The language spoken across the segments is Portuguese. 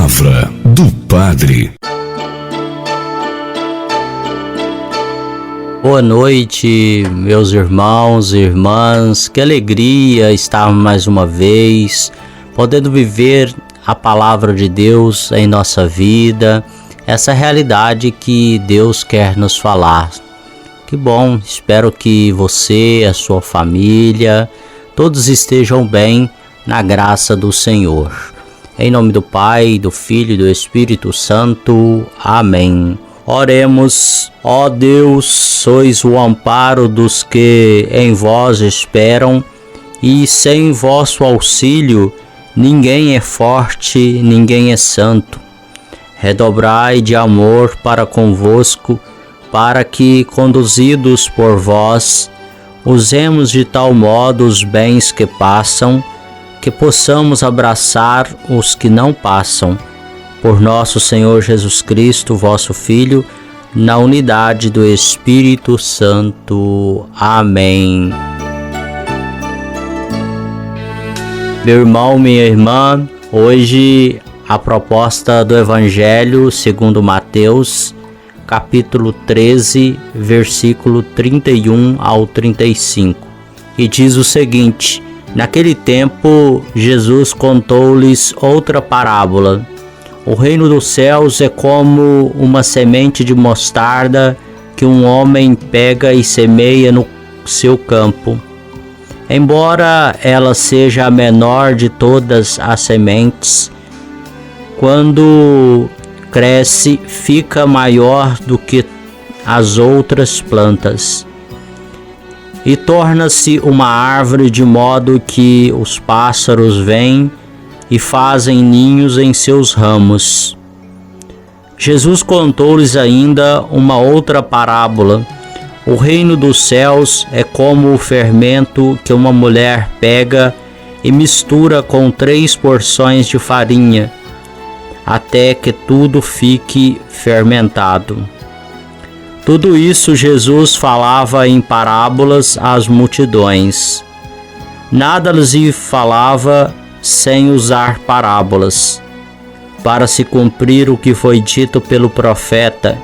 Palavra do Padre. Boa noite, meus irmãos e irmãs. Que alegria estar mais uma vez podendo viver a palavra de Deus em nossa vida, essa realidade que Deus quer nos falar. Que bom, espero que você, a sua família, todos estejam bem na graça do Senhor. Em nome do Pai, do Filho e do Espírito Santo. Amém. Oremos. Ó Deus, sois o amparo dos que em vós esperam, e sem vosso auxílio ninguém é forte, ninguém é santo. Redobrai de amor para convosco, para que, conduzidos por vós, usemos de tal modo os bens que passam, que possamos abraçar os que não passam. Por nosso Senhor Jesus Cristo, vosso Filho, na unidade do Espírito Santo. Amém. Meu irmão, minha irmã, hoje a proposta do Evangelho segundo Mateus, capítulo 13, versículo 31 ao 35. E diz o seguinte: naquele tempo, Jesus contou-lhes outra parábola. O reino dos céus é como uma semente de mostarda que um homem pega e semeia no seu campo. Embora ela seja a menor de todas as sementes, quando cresce, fica maior do que as outras plantas e torna-se uma árvore, de modo que os pássaros vêm e fazem ninhos em seus ramos. Jesus contou-lhes ainda uma outra parábola. O reino dos céus é como o fermento que uma mulher pega e mistura com 3 porções de farinha, até que tudo fique fermentado. Tudo isso Jesus falava em parábolas às multidões. Nada lhes falava sem usar parábolas, para se cumprir o que foi dito pelo profeta: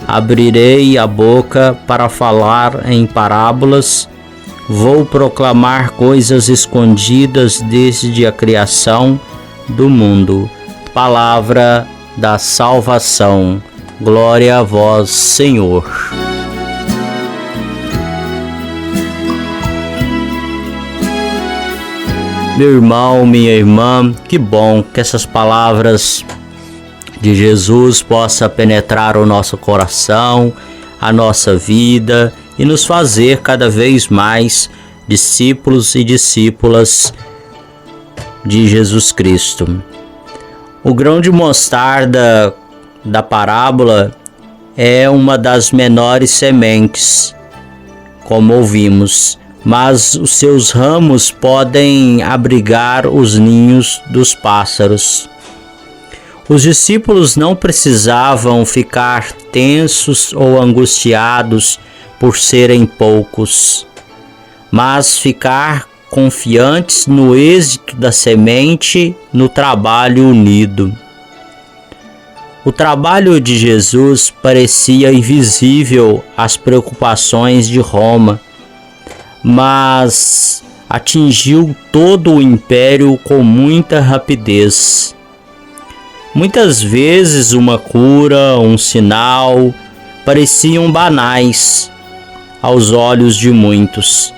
abrirei a boca para falar em parábolas, vou proclamar coisas escondidas desde a criação do mundo. Palavra da salvação. Glória a vós, Senhor. Meu irmão, minha irmã, que bom que essas palavras de Jesus possam penetrar o nosso coração, a nossa vida e nos fazer cada vez mais discípulos e discípulas de Jesus Cristo. O grão de mostarda da parábola é uma das menores sementes, como ouvimos, mas os seus ramos podem abrigar os ninhos dos pássaros. Os discípulos não precisavam ficar tensos ou angustiados por serem poucos, mas ficar confiantes no êxito da semente no trabalho unido. O trabalho de Jesus parecia invisível às preocupações de Roma, mas atingiu todo o império com muita rapidez. Muitas vezes uma cura, um sinal, pareciam banais aos olhos de muitos,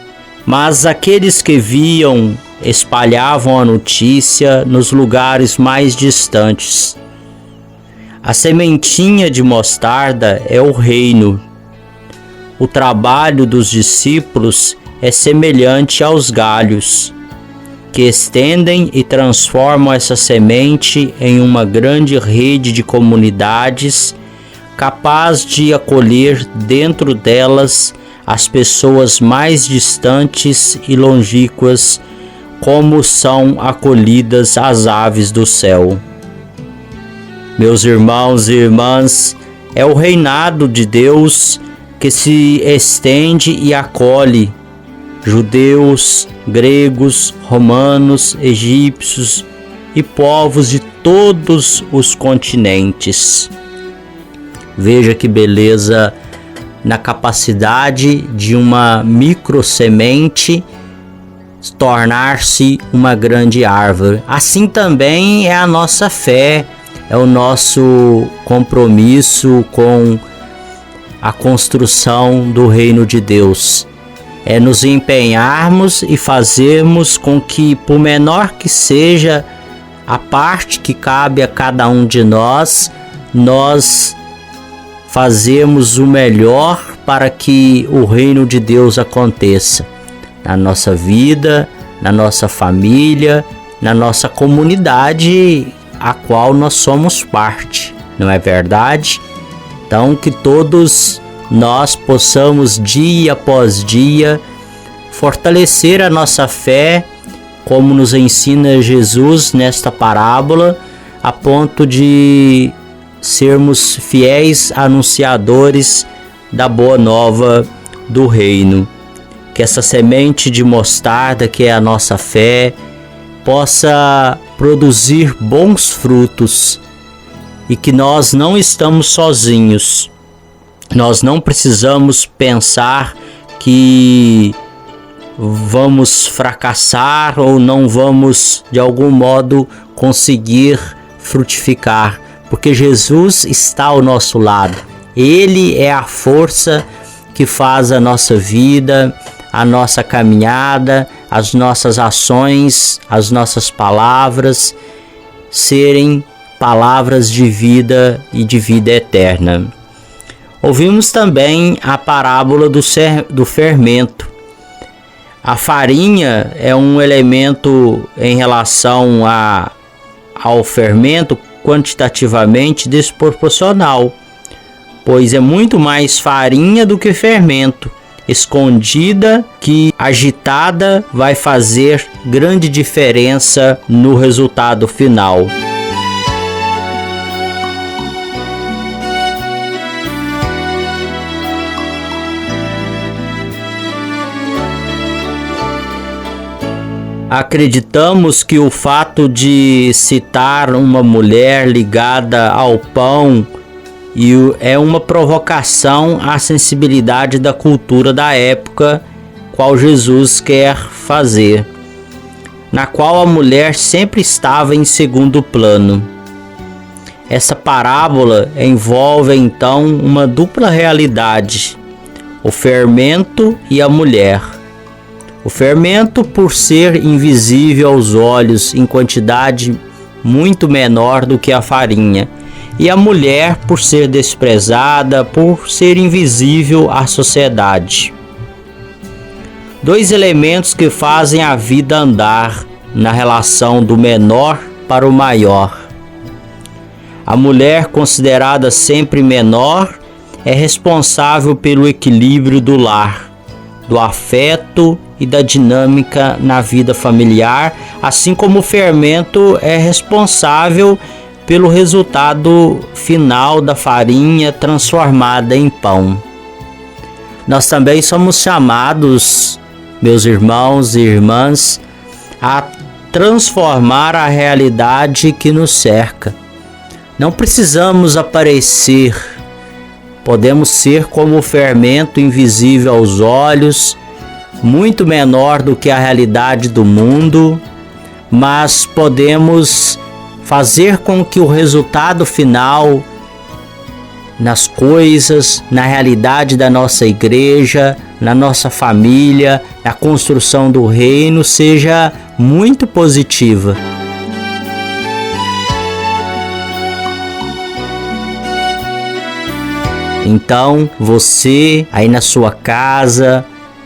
mas aqueles que viam espalhavam a notícia nos lugares mais distantes. A sementinha de mostarda é o reino. O trabalho dos discípulos é semelhante aos galhos, que estendem e transformam essa semente em uma grande rede de comunidades, capaz de acolher dentro delas as pessoas mais distantes e longínquas, como são acolhidas as aves do céu. Meus irmãos e irmãs, é o reinado de Deus que se estende e acolhe judeus, gregos, romanos, egípcios e povos de todos os continentes. Veja que beleza na capacidade de uma microsemente tornar-se uma grande árvore. Assim também é a nossa fé, é o nosso compromisso com a construção do reino de Deus. É nos empenharmos e fazermos com que, por menor que seja a parte que cabe a cada um de nós, nós fazemos o melhor para que o reino de Deus aconteça na nossa vida, na nossa família, na nossa comunidade a qual nós somos parte, não é verdade? Então, que todos nós possamos dia após dia fortalecer a nossa fé, como nos ensina Jesus nesta parábola, a ponto de sermos fiéis anunciadores da boa nova do reino. Que essa semente de mostarda, que é a nossa fé, possa produzir bons frutos e que nós não estamos sozinhos. Nós não precisamos pensar que vamos fracassar ou não vamos de algum modo conseguir frutificar, porque Jesus está ao nosso lado. Ele é a força que faz a nossa vida, a nossa caminhada, as nossas ações, as nossas palavras serem palavras de vida e de vida eterna. Ouvimos também a parábola do fermento. A farinha é um elemento em relação ao fermento quantitativamente desproporcional, pois é muito mais farinha do que fermento. Escondida, que agitada vai fazer grande diferença no resultado final. Acreditamos que o fato de citar uma mulher ligada ao pão é uma provocação à sensibilidade da cultura da época, qual Jesus quer fazer, na qual a mulher sempre estava em segundo plano. Essa parábola envolve então uma dupla realidade: o fermento e a mulher. O fermento, por ser invisível aos olhos em quantidade muito menor do que a farinha, e a mulher, por ser desprezada, por ser invisível à sociedade. Dois elementos que fazem a vida andar na relação do menor para o maior. A mulher, considerada sempre menor, é responsável pelo equilíbrio do lar, do afeto e da dinâmica na vida familiar, assim como o fermento é responsável pelo resultado final da farinha transformada em pão. Nós também somos chamados, meus irmãos e irmãs, a transformar a realidade que nos cerca. Não precisamos aparecer, podemos ser como o fermento invisível aos olhos, muito menor do que a realidade do mundo, mas podemos fazer com que o resultado final nas coisas, na realidade da nossa igreja, na nossa família, na construção do reino, seja muito positiva. Então, você aí na sua casa,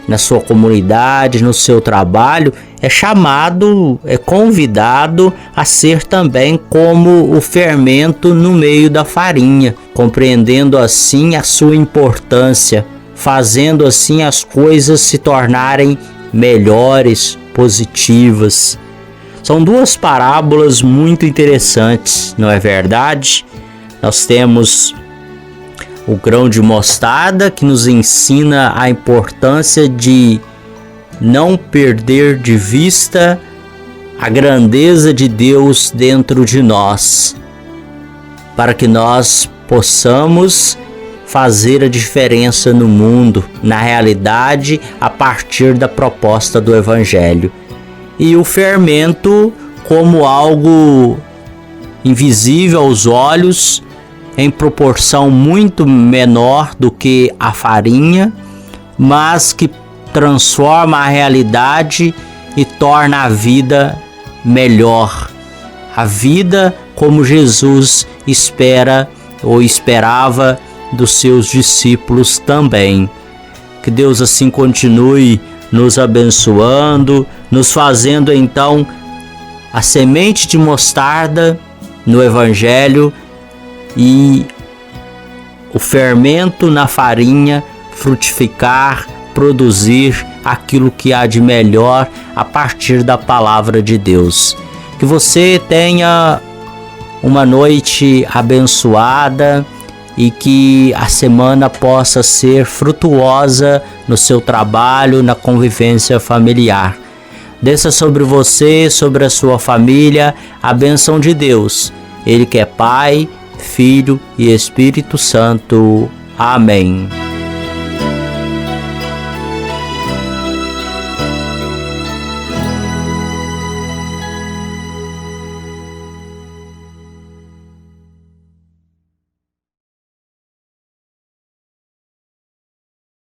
na sua comunidade, no seu trabalho, é chamado, é convidado a ser também como o fermento no meio da farinha, compreendendo assim a sua importância, fazendo assim as coisas se tornarem melhores, positivas. São duas parábolas muito interessantes, não é verdade? Nós temos o grão de mostarda, que nos ensina a importância de não perder de vista a grandeza de Deus dentro de nós, para que nós possamos fazer a diferença no mundo, na realidade, a partir da proposta do Evangelho. E o fermento como algo invisível aos olhos, em proporção muito menor do que a farinha, mas que transforma a realidade e torna a vida melhor. A vida como Jesus espera ou esperava dos seus discípulos também. Que Deus assim continue nos abençoando, nos fazendo então a semente de mostarda no Evangelho e o fermento na farinha frutificar, produzir aquilo que há de melhor a partir da palavra de Deus. Que você tenha uma noite abençoada e que a semana possa ser frutuosa no seu trabalho, na convivência familiar. Desça sobre você, sobre a sua família, a bênção de Deus. Ele que é Pai, Filho e Espírito Santo. Amém.